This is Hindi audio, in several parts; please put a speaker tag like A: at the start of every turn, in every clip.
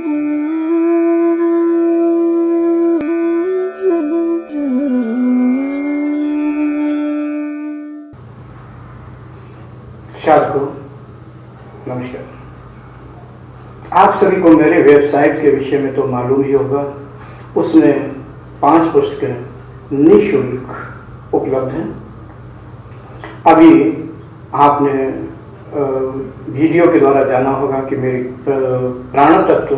A: साथियों नमस्कार। आप सभी को मेरे वेबसाइट के विषय में तो मालूम ही होगा। उसमें 5 पुस्तकें निःशुल्क उपलब्ध हैं। अभी आपने वीडियो के द्वारा जाना होगा कि मेरी प्राण तत्व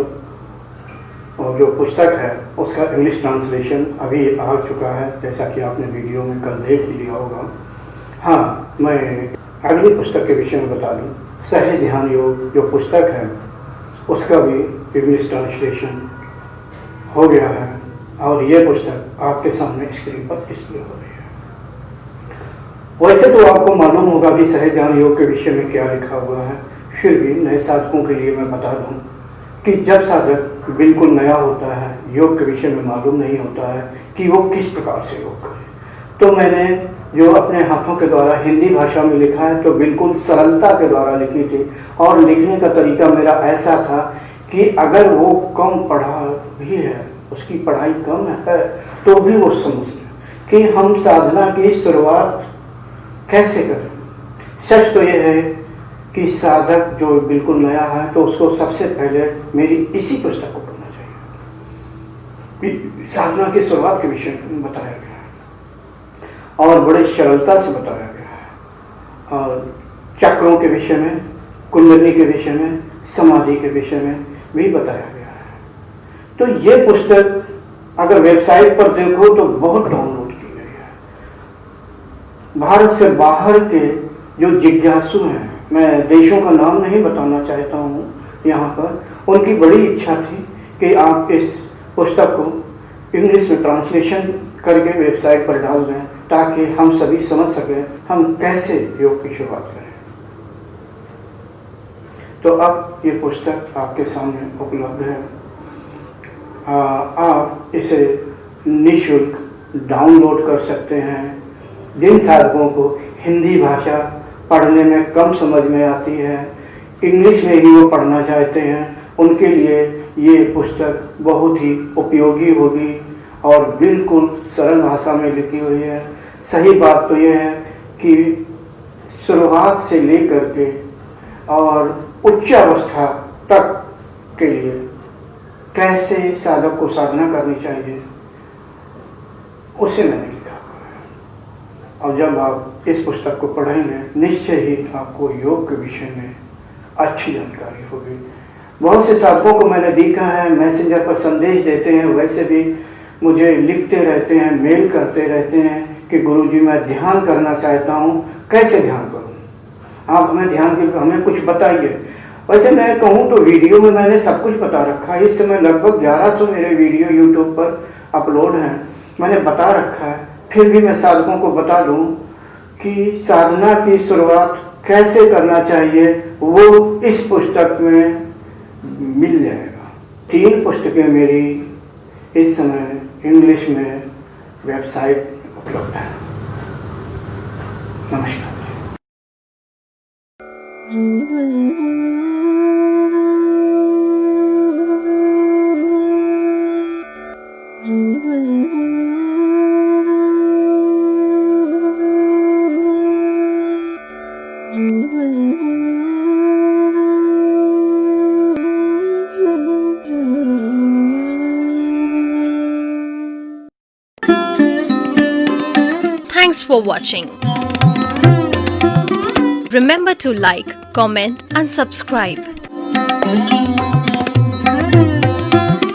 A: जो पुस्तक है उसका इंग्लिश ट्रांसलेशन अभी आ चुका है, जैसा कि आपने वीडियो में कल देख ही लिया होगा। हाँ, मैं अगली पुस्तक के विषय में बता दूं। सहज ध्यान योग जो पुस्तक है उसका भी इंग्लिश ट्रांसलेशन हो गया है और ये पुस्तक आपके सामने स्क्रीन पर डिस्प्ले हो रही है। वैसे तो आपको मालूम होगा कि सहज ध्यान योग के विषय में क्या लिखा हुआ है, फिर भी नए साधकों के लिए मैं बता दूं कि जब साधक बिल्कुल नया होता है, योग के विषय में मालूम नहीं होता है कि वो किस प्रकार से योग करे, तो मैंने जो अपने हाथों के द्वारा हिंदी भाषा में लिखा है तो बिल्कुल सरलता के द्वारा लिखी थी। और लिखने का तरीका मेरा ऐसा था कि अगर वो कम पढ़ा भी है, उसकी पढ़ाई कम है, तो भी वो समझ ले कि हम साधना की शुरुआत कैसे करें। सच तो ये है कि साधक जो बिल्कुल नया है तो उसको सबसे पहले मेरी इसी पुस्तक को पढ़ना चाहिए। साधना की शुरुआत के विषय में बताया गया और बड़े सरलता से बताया गया है। और चक्रों के विषय में, कुंडली के विषय में, समाधि के विषय में भी बताया गया है। तो ये पुस्तक अगर वेबसाइट पर देखो तो बहुत डाउनलोड की गई है। भारत से बाहर के जो जिज्ञासु हैं, मैं देशों का नाम नहीं बताना चाहता हूँ यहाँ पर, उनकी बड़ी इच्छा थी कि आप इस पुस्तक को इंग्लिश में ट्रांसलेशन करके वेबसाइट पर डाल दें ताकि हम सभी समझ सकें हम कैसे योग की शुरुआत करें। तो अब ये पुस्तक आपके सामने उपलब्ध है। आप इसे निःशुल्क डाउनलोड कर सकते हैं। जिन साधकों को हिंदी भाषा पढ़ने में कम समझ में आती है, इंग्लिश में ही वो पढ़ना चाहते हैं, उनके लिए ये पुस्तक बहुत ही उपयोगी होगी और बिल्कुल सरल भाषा में लिखी हुई है। सही बात तो यह है कि शुरुआत से लेकर के और उच्च अवस्था तक के लिए कैसे साधक को साधना करनी चाहिए उसे मैंने लिखा हुआ है। और जब आप इस पुस्तक को पढ़ेंगे निश्चय ही आपको योग के विषय में अच्छी जानकारी होगी। बहुत से साधकों को मैंने देखा है मैसेंजर पर संदेश देते हैं, वैसे भी मुझे लिखते रहते हैं, मेल करते रहते हैं कि गुरुजी मैं ध्यान करना चाहता हूँ, कैसे ध्यान करूँ, आप हमें ध्यान के हमें कुछ बताइए। वैसे मैं कहूँ तो वीडियो में मैंने सब कुछ बता रखा है। इस समय लगभग 1100 मेरे वीडियो यूट्यूब पर अपलोड हैं, मैंने बता रखा है। फिर भी मैं साधकों को बता दूँ कि साधना की शुरुआत कैसे करना चाहिए वो इस पुस्तक में मिल जाएगा। 3 पुस्तकें मेरी इस समय इंग्लिश में वेबसाइट उपलब्ध है। नमस्कार।
B: Thanks for watching. Remember to like, comment and subscribe.